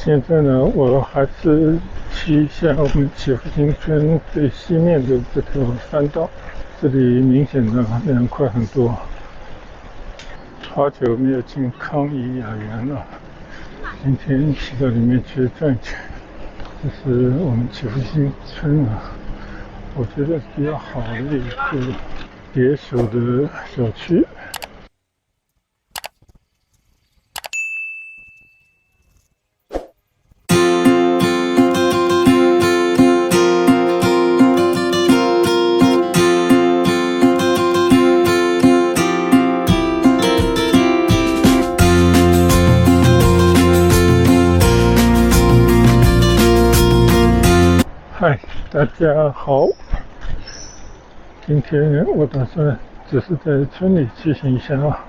现在呢，我还是骑一下我们祈福新村最西面的这条山道，这里明显的凉快很多。好久没有进康怡雅园了，今天骑到里面去转圈。这是我们祈福新村啊，我觉得比较好的一个别墅的小区。嗨，大家好。今天我打算只是在村里骑行一下啊，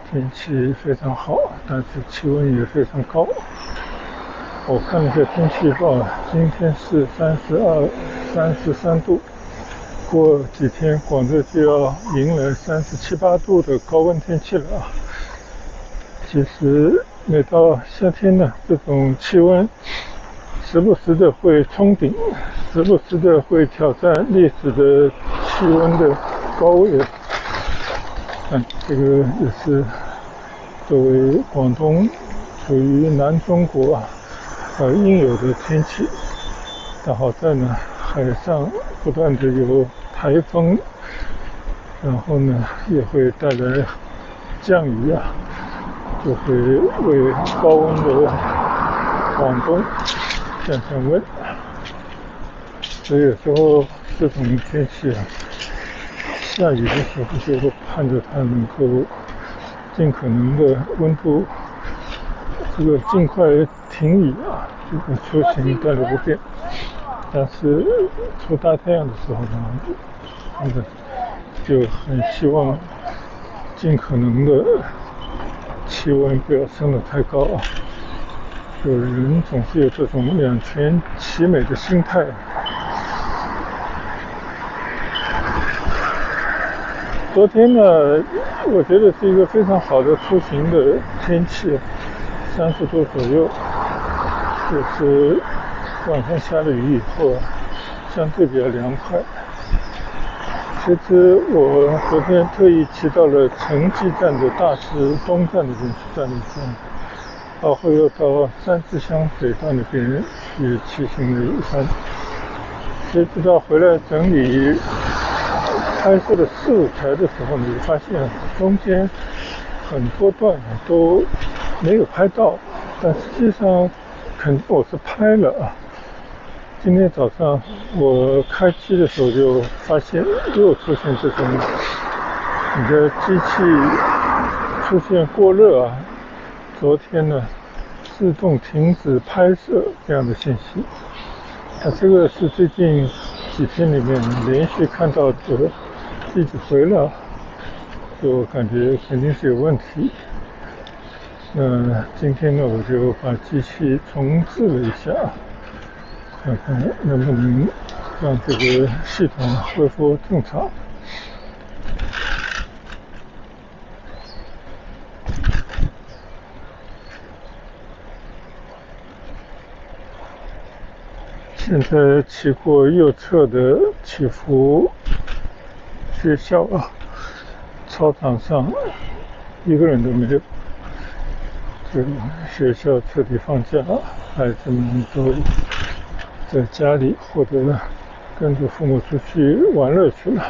天气非常好，但是气温也非常高。我看了一下天气预报，今天是32、33度，过几天广州就要迎来37、8度的高温天气了啊。其实每到夏天呢，这种气温时不时的会冲顶，时不时的会挑战历史的气温的高位。这个也是作为广东属于南中国应有的天气。但好在呢，海上不断的有台风，然后呢也会带来降雨啊，就会为高温的广东降温。所以有时候这种天气啊，下雨的时候就会盼着它能够尽可能的温度尽快停雨啊，这个出行带来不便。但是出大太阳的时候呢，就很希望尽可能的气温不要升得太高啊。有人总是有这种两全其美的心态。昨天呢，我觉得是一个非常好的出行的天气，30度左右。就是晚上下了雨以后相对比较凉快。其实我昨天特意骑到了城际站的大石东站那边去转一转，然后又到三支乡北段那边去骑行了一番。谁知道回来整理拍摄的4、5台的时候，你发现中间很多段都没有拍到，但实际上肯定我是拍了啊。今天早上我开机的时候就发现又出现这种你的机器出现过热啊，昨天呢自动停止拍摄这样的信息。这个是最近几天里面连续看到的几回了，就感觉肯定是有问题。今天呢我就把机器重置了一下，看看能不能让这个系统恢复正常。现在骑过右侧的祈福学校啊，操场上一个人都没有，这学校彻底放假，孩子们都在家里或者跟着父母出去玩乐去了。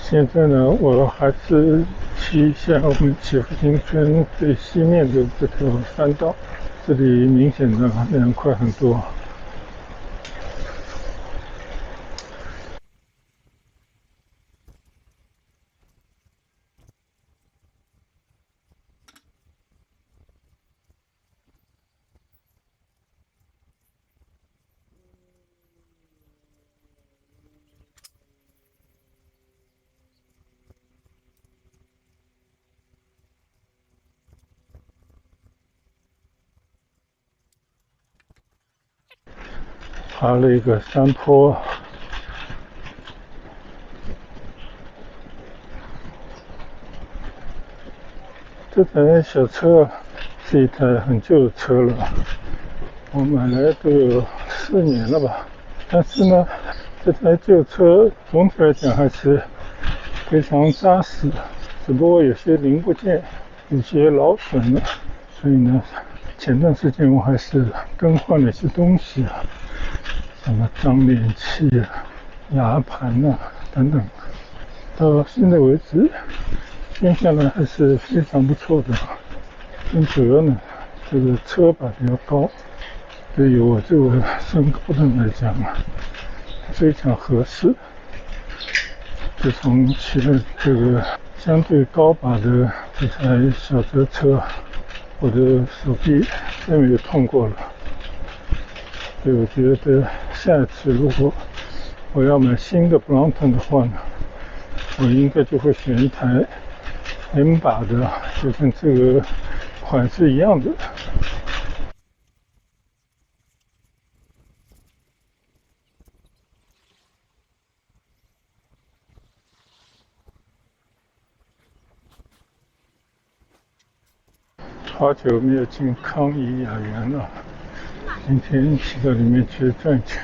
现在呢，我还是骑一下我们祈福新村最西面的这条山道，这里明显的凉快很多。爬了一个山坡。这台小车是一台很旧的车了，我买来都有4年了吧。但是呢，这台旧车总体来讲还是非常扎实，只不过有些零部件有些劳损了，所以呢，前段时间我还是更换了一些东西啊，什么张脸器啊、牙盘啊等等。到现在为止，用下来还是非常不错的。更主要呢，这个车把比较高，对于我这个身高的人来讲非常合适。自从骑了这个相对高把的这台小折车，我的手臂再没有痛过了。所以我觉得下一次如果我要买新的 Brompton 的话呢，我应该就会选一台 M 把的，就跟这个款式一样的。好久没有进康怡雅园了，今天骑到里面去转一圈。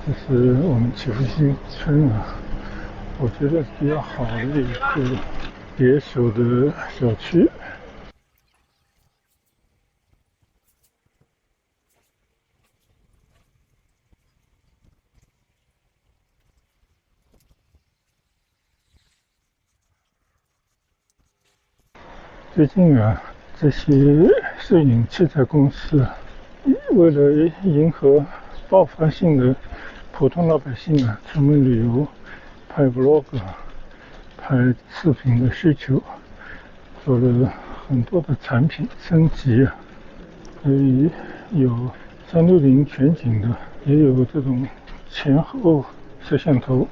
这是我们祈福新村啊，我觉得比较好的一个别墅的小区。最近啊，这些摄影器材公司为了迎合爆发性的普通老百姓出门旅游、拍 vlog、拍视频的需求，做了很多的产品升级啊，可以有360全景的，也有这种前后摄像头，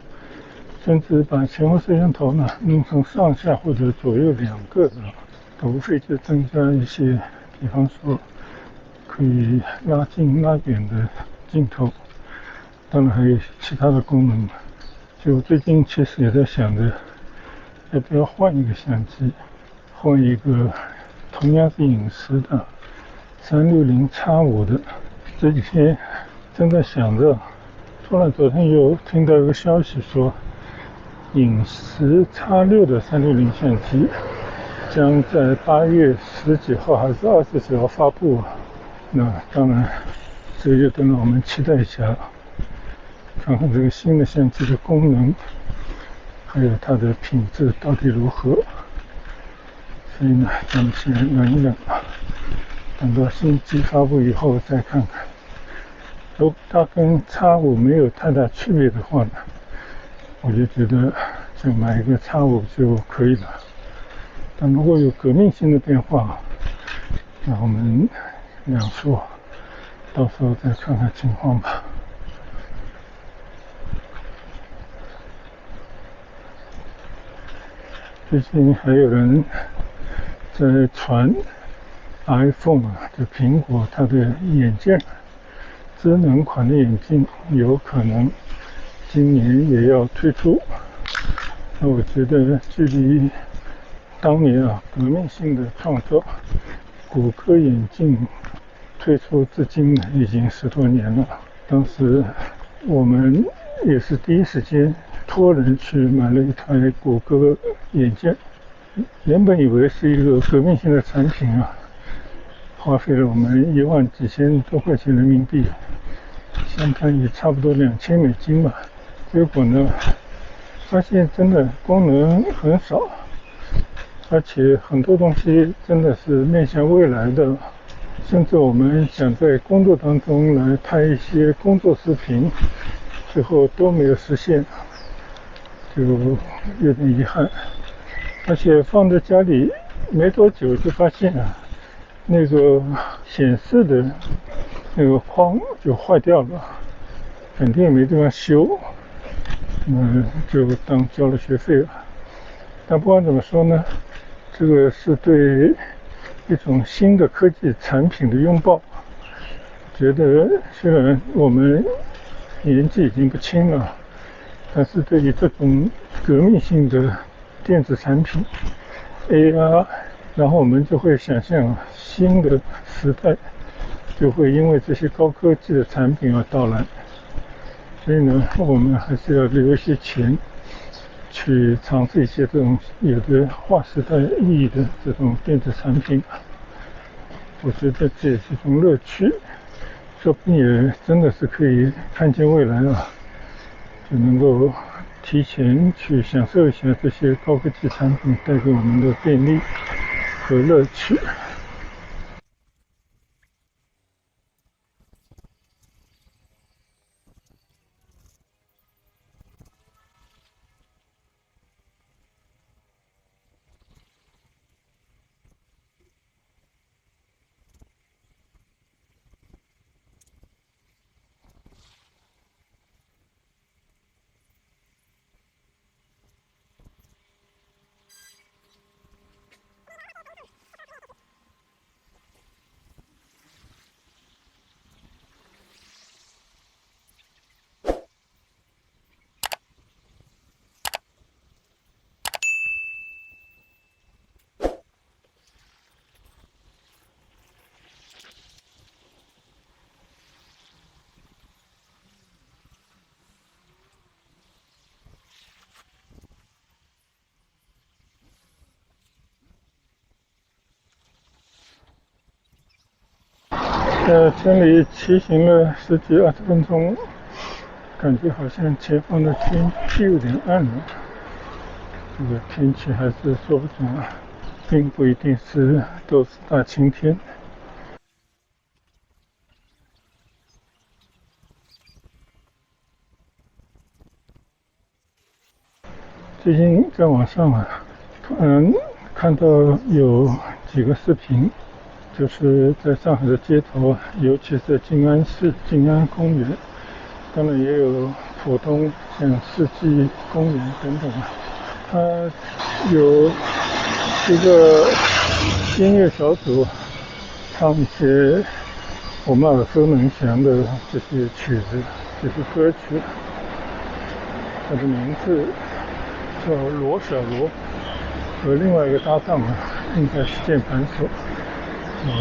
甚至把前后摄像头呢弄成上下或者左右2个的。无非就增加一些，比方说可以拉近拉远的镜头，当然还有其他的功能。就最近其实也在想着要不要换一个相机，换一个同样是影视的360X5的。这几天正在想着，突然昨天又听到一个消息说，影视X6的360相机将在8月10几号还是20几号发布。那当然，这个就等着我们期待一下，看看这个新的相机的功能，还有它的品质到底如何。所以呢，咱们先忍一忍吧，等到新机发布以后再看看。如果它跟X5没有太大区别的话呢，我就觉得就买一个X5就可以了。但如果有革命性的变化，那我们两说，到时候再看看情况吧。最近还有人在传 iPhone 就苹果它的眼镜，智能款的眼镜有可能今年也要推出。那我觉得距离当年革命性的创作谷歌眼镜推出至今已经10多年了。当时我们也是第一时间托人去买了一台谷歌眼镜，原本以为是一个革命性的产品花费了我们1万几千多块钱人民币，相当于差不多2000美金吧。结果呢，发现真的功能很少，而且很多东西真的是面向未来的，甚至我们想在工作当中来拍一些工作视频，最后都没有实现，就有点遗憾。而且放在家里没多久就发现那个显示的那个框就坏掉了，肯定也没地方修，就当交了学费了。但不管怎么说呢，这个是对一种新的科技产品的拥抱，觉得虽然我们年纪已经不轻了，但是对于这种革命性的电子产品 AR， 然后我们就会想象新的时代就会因为这些高科技的产品而到来。所以呢，我们还是要留一些钱去尝试一些这种有着划时代意义的这种电子产品。我觉得这也是一种乐趣，说不定也真的是可以看见未来了，就能够提前去享受一下这些高科技产品带给我们的便利和乐趣。在村里骑行了10几20分钟，感觉好像前方的天气有点暗了。这个天气还是说不准啊，并不一定都是大晴天。最近在网上突然看到有几个视频，就是在上海的街头，尤其是静安市静安公园，当然也有浦东像世纪公园等等。它有一个音乐小组唱一些我们耳熟能详的这些曲子，这些歌曲。它的名字叫罗小罗，和另外一个搭档应该是键盘手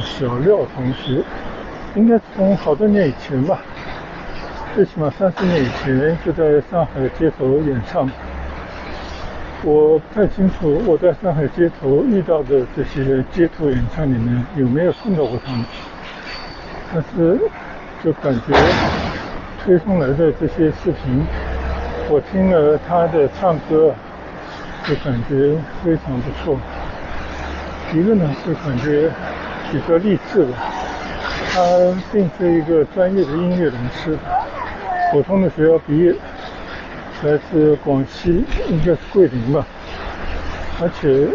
小廖同学，应该从好多年以前吧，最起码30年以前就在上海街头演唱。我不太清楚我在上海街头遇到的这些街头演唱里面有没有碰到过他们，但是就感觉推送来的这些视频，我听了他的唱歌，就感觉非常不错。一个呢是感觉比较励志的，他并非一个专业的音乐人士，普通的学校毕业，来自广西，应该是桂林吧，而且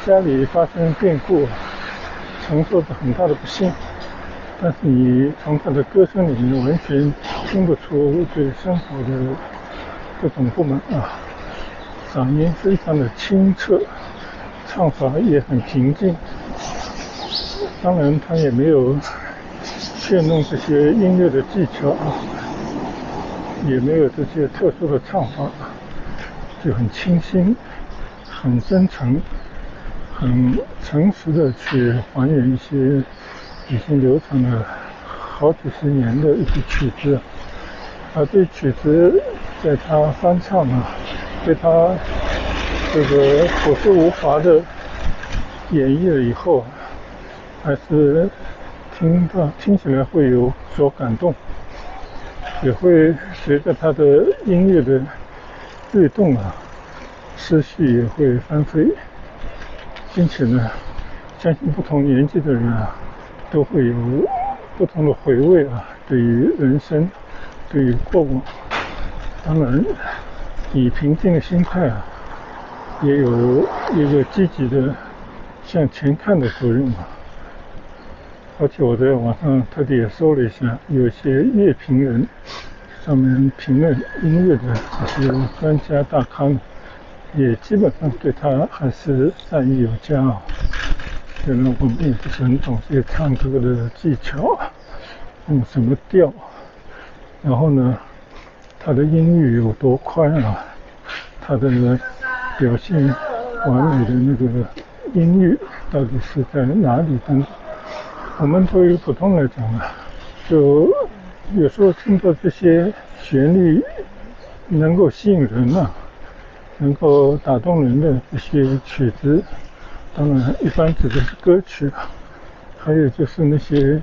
家里发生变故，承受着很大的不幸，但是你从他的歌声里面完全听不出对生活的这种不满啊，嗓音非常的清澈，唱法也很平静。当然他也没有炫弄这些音乐的技巧，也没有这些特殊的唱法，就很清新，很真诚，很诚实的去还原一些已经流传了好几十年的一些曲子。而这曲子在他翻唱被他这个朴实无华的演绎了以后，还是听起来会有所感动，也会随着他的音乐的律动思绪也会翻飞，并且呢，相信不同年纪的人都会有不同的回味对于人生，对于过往。当然，以平静的心态也有一个积极的向前看的作用而且我在网上特地也搜了一下，有些乐评人上面评论音乐的这些专家大咖也基本上对他还是赞誉有加虽然我们也不是很懂这些唱歌的技巧，用什么调，然后呢，它的音域有多宽啊，它的表现完美的那个音域到底是在哪里等等。我们对于普通来讲啊，就有时候听到这些旋律能够吸引人啊，能够打动人的这些曲子，当然一般指的是歌曲啊，还有就是那些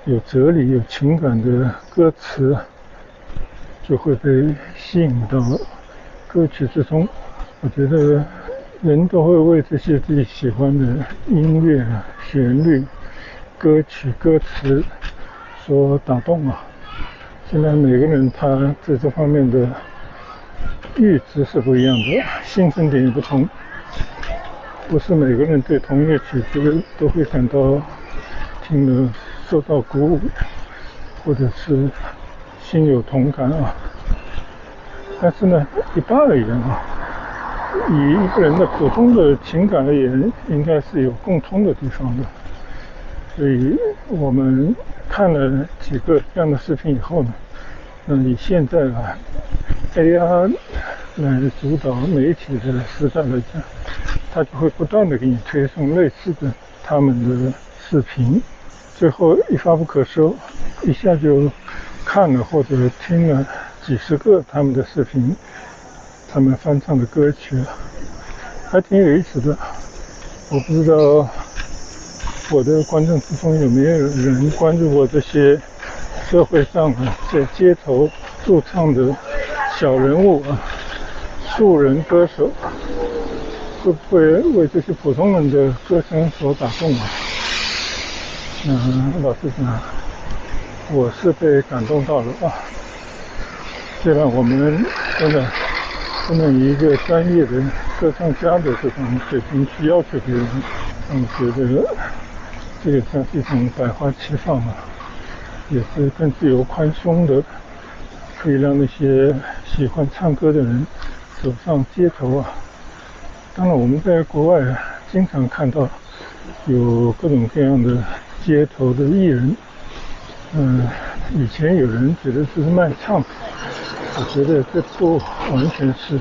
有哲理有情感的歌词，就会被吸引到歌曲之中。我觉得人都会为这些自己喜欢的音乐旋律歌曲歌词所打动啊。现在每个人他在这方面的阈值是不一样的，兴奋点也不同，不是每个人对同一个曲子都会感到听了受到鼓舞，或者是心有同感啊。但是呢，一般而言啊，以一个人的普通的情感而言，应该是有共通的地方的。所以我们看了几个这样的视频以后呢，以现在AI 来主导媒体的时代来讲，它就会不断的给你推送类似的他们的视频，最后一发不可收，一下就看了或者听了几十个他们的视频，他们翻唱的歌曲，还挺有意思的。我不知道我的观众之中有没有人关注过这些社会上在街头驻唱的小人物素人歌手，会不会为这些普通人的歌声所打动啊？老实讲，我是被感动到了啊。虽然我们真的不能以一个专业的歌唱家的这种水平去要求别人，但我觉得这个像是一种百花齐放也是更自由宽松的，可以让那些喜欢唱歌的人走上街头当然我们在国外经常看到有各种各样的街头的艺人，以前有人觉得这是卖唱，我觉得这不完全是，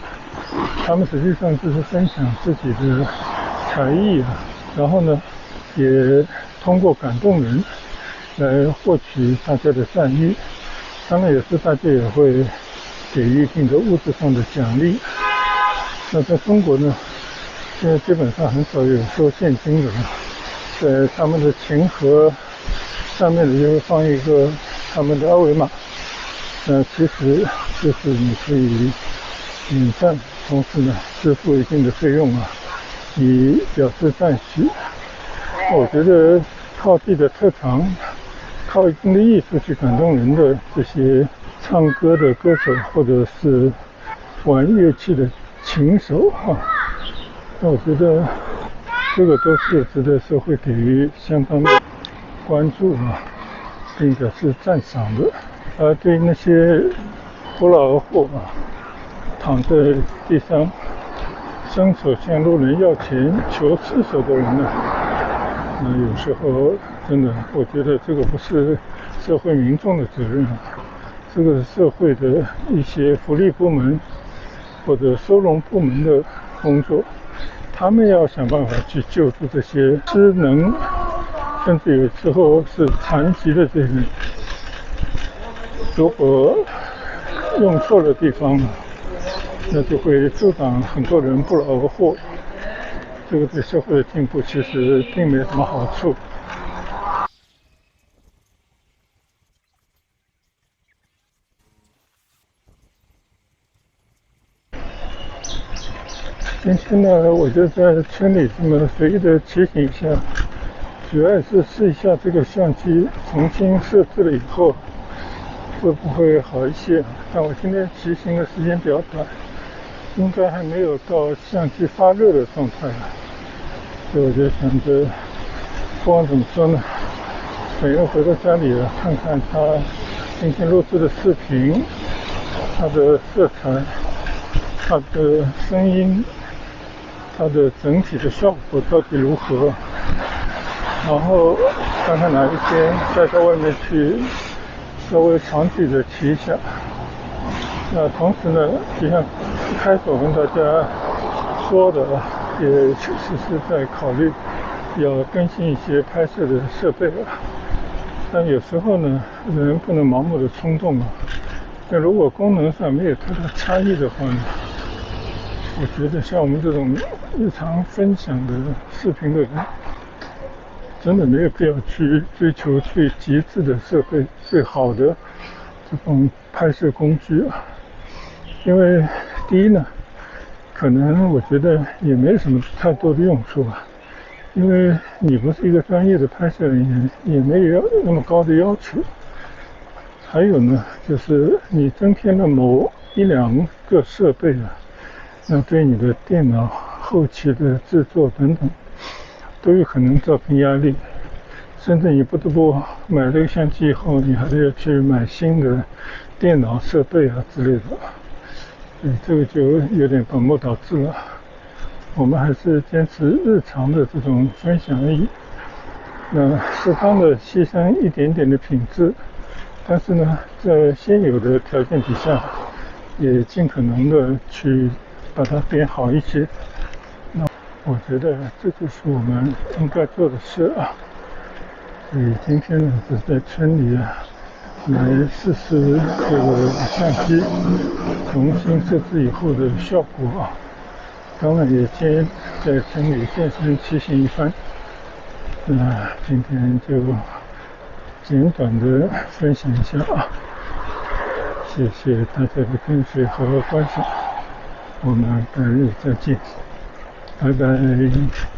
他们实际上就是分享自己的才艺然后呢，也通过感动人来获取大家的赞誉。当然有时大家也会给予一定的物质上的奖励。那在中国呢，现在基本上很少有收现金的在他们的琴盒上面就会放一个他们的二维码，其实就是你可以点赞，同时呢支付一定的费用以表示赞许。我觉得靠自己的特长，靠一定的艺术去感动人的这些唱歌的歌手，或者是玩乐器的琴手那我觉得这个都是值得社会给予相当的关注并且是赞赏的。而对于那些不劳而获躺在地上伸手向路人要钱求施舍的人那有时候真的我觉得这个不是社会民众的责任这个是社会的一些福利部门或者收容部门的工作，他们要想办法去救助这些失能甚至有时候是残疾的这些人。如果用错了地方那就会阻挡很多人不劳而获，这个对社会的进步其实并没有什么好处。今天呢，我就在村里这么随意的骑行一下，主要是试一下这个相机重新设置了以后会不会好一些。但我今天骑行的时间比较短，应该还没有到相机发热的状态所以我就想着不管怎么说呢，等一回到家里看看他今天录制的视频，它的色彩，它的声音，它的整体的效果到底如何，然后看看哪一天再到外面去稍微长距的骑一下。那同时呢，就像一开始我跟大家说的，也确实是在考虑要更新一些拍摄的设备啊。但有时候呢，人不能盲目的冲动啊。但如果功能上没有太大差异的话呢，我觉得像我们这种日常分享的视频的人，真的没有必要去追求最极致的设备、最好的这种拍摄工具啊。因为第一呢，可能我觉得也没什么太多的用处吧。因为你不是一个专业的拍摄人员，也没有那么高的要求。还有呢，就是你增添了某一两个设备啊，那对你的电脑后期的制作等等，都有可能造成压力。甚至你不得不买了个相机以后，你还得要去买新的电脑设备啊之类的。这个就有点本末倒置了。我们还是坚持日常的这种分享而已。那适当的牺牲一点点的品质。但是呢，在现有的条件底下，也尽可能的去把它变好一些。那我觉得这就是我们应该做的事啊。所以今天呢，是在村里来试试这个相机重新设置以后的效果啊。当然也先在村里健身骑行一番。那今天就简短的分享一下啊，谢谢大家的跟随和观赏，我们改日再见，拜拜。